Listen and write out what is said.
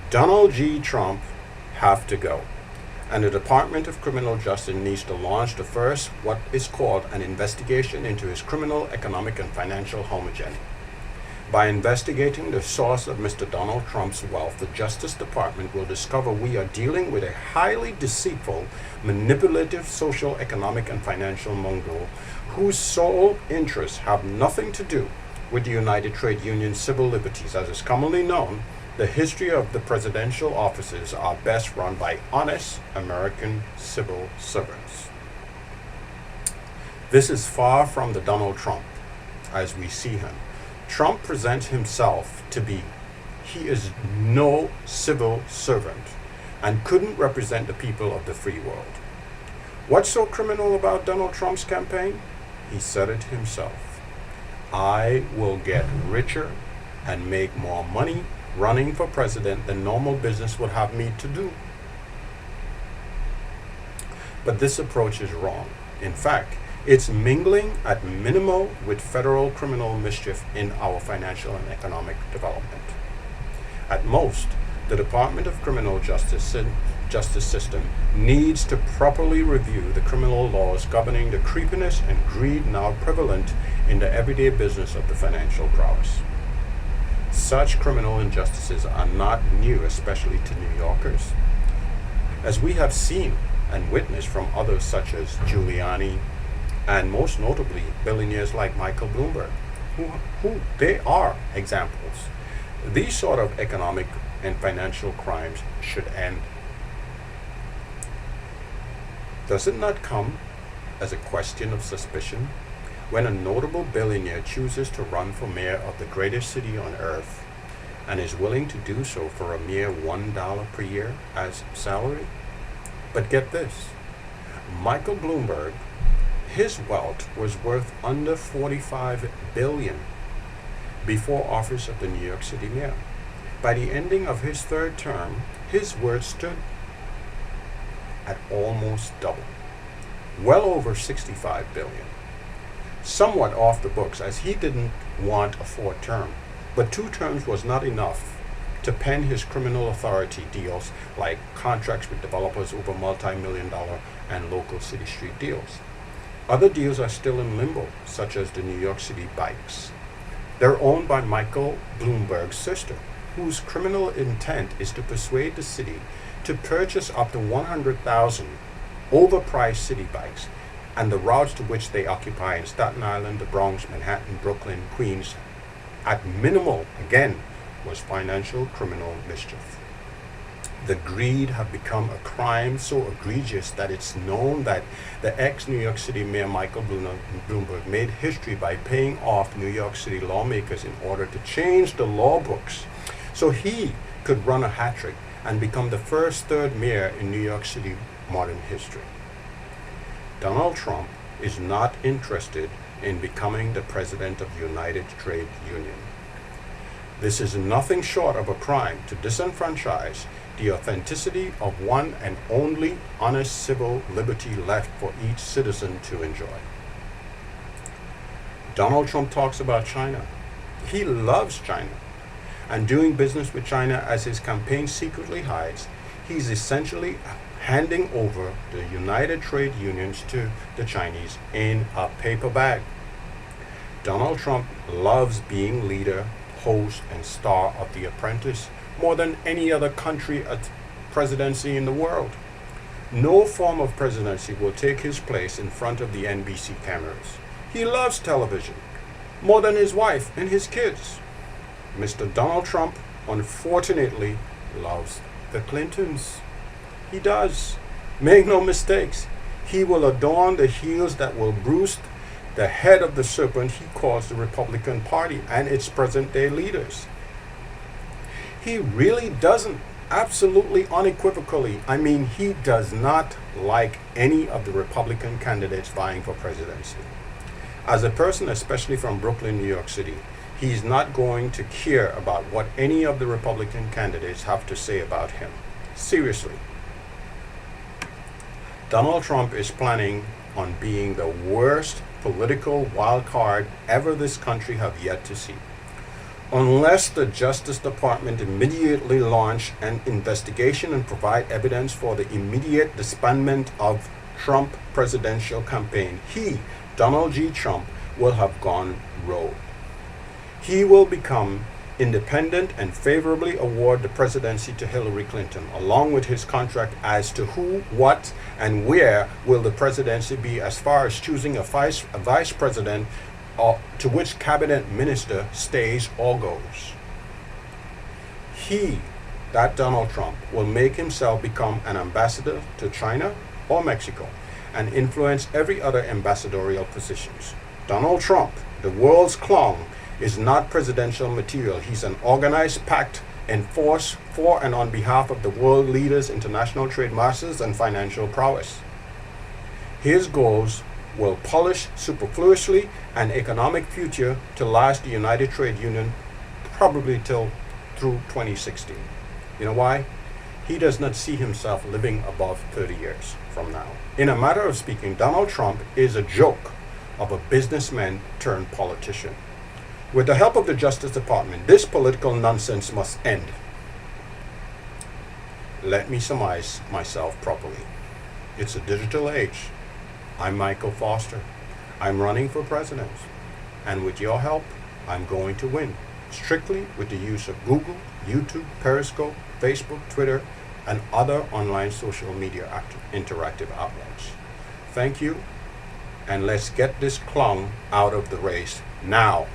Donald G. Trump have to go, and the Department of Criminal Justice needs to launch the first, what is called, an investigation into his criminal, economic, and financial homogeny. By investigating the source of Mr. Donald Trump's wealth, the Justice Department will discover we are dealing with a highly deceitful, manipulative social, economic, and financial mongrel whose sole interests have nothing to do with the United Trade Union civil liberties. As is commonly known, the history of the presidential offices are best run by honest American civil servants. This is far from the Donald Trump as we see him. Trump presents himself to be, he is no civil servant and couldn't represent the people of the free world. What's so criminal about Donald Trump's campaign? He said it himself. I will get richer and make more money running for president than normal business would have me to do. But this approach is wrong. In fact, it's mingling at minimal with federal criminal mischief in our financial and economic development. At most, the Department of Criminal Justice system needs to properly review the criminal laws governing the creepiness and greed now prevalent in the everyday business of the financial prowess. Such criminal injustices are not new, especially to New Yorkers. As we have seen and witnessed from others such as Giuliani, and most notably billionaires like Michael Bloomberg, who they are examples. These sort of economic and financial crimes should end. Does it not come as a question of suspicion when a notable billionaire chooses to run for mayor of the greatest city on earth and is willing to do so for a mere $1 per year as salary? But get this, Michael Bloomberg, his wealth was worth under $45 billion before office of the New York City mayor. By the ending of his third term, his worth stood at almost double, well over $65 billion. Somewhat off the books, as he didn't want a fourth term, but 2 terms was not enough to pen his criminal authority deals like contracts with developers over multi-million-dollar and local city street deals. Other deals are still in limbo, such as the New York City bikes. They're owned by Michael Bloomberg's sister, whose criminal intent is to persuade the city to purchase up to 100,000 overpriced city bikes and the routes to which they occupy in Staten Island, the Bronx, Manhattan, Brooklyn, Queens, at minimal, again, was financial criminal mischief. The greed have become a crime so egregious that it's known that the ex-New York City Mayor Michael Bloomberg made history by paying off New York City lawmakers in order to change the law books so he could run a hat trick and become the first third mayor in New York City modern history. Donald Trump is not interested in becoming the president of the United Trade Union. This is nothing short of a crime to disenfranchise the authenticity of one and only honest civil liberty left for each citizen to enjoy. Donald Trump talks about China. He loves China. And doing business with China, as his campaign secretly hides, he's essentially handing over the United Trade Unions to the Chinese in a paper bag. Donald Trump loves being leader, host, and star of The Apprentice more than any other country at presidency in the world. No form of presidency will take his place in front of the NBC cameras. He loves television more than his wife and his kids. Mr. Donald Trump, unfortunately, loves the Clintons. He does. Make no mistakes. He will adorn the heels that will bruise the head of the serpent he calls the Republican Party and its present-day leaders. He really doesn't, absolutely unequivocally, he does not like any of the Republican candidates vying for presidency. As a person, especially from Brooklyn, New York City, he's not going to care about what any of the Republican candidates have to say about him. Seriously. Donald Trump is planning on being the worst political wild card ever this country have yet to see. Unless the Justice Department immediately launch an investigation and provide evidence for the immediate disbandment of Trump presidential campaign, he, Donald G. Trump, will have gone rogue. He will become independent and favorably award the presidency to Hillary Clinton, along with his contract as to who, what, and where will the presidency be as far as choosing a vice president to which cabinet minister stays or goes. He, that Donald Trump, will make himself become an ambassador to China or Mexico and influence every other ambassadorial positions. Donald Trump, the world's clown, is not presidential material. He's an organized pact enforced for and on behalf of the world leaders, international trade masters, and financial prowess. His goals will polish superfluously an economic future to last the United Trade Union probably through 2016. You know why? He does not see himself living above 30 years from now. In a matter of speaking, Donald Trump is a joke of a businessman turned politician. With the help of the Justice Department, this political nonsense must end. Let me surmise myself properly. It's a digital age. I'm Michael Foster. I'm running for president. And with your help, I'm going to win. Strictly with the use of Google, YouTube, Periscope, Facebook, Twitter, and other online social media interactive outlets. Thank you, and let's get this clown out of the race now.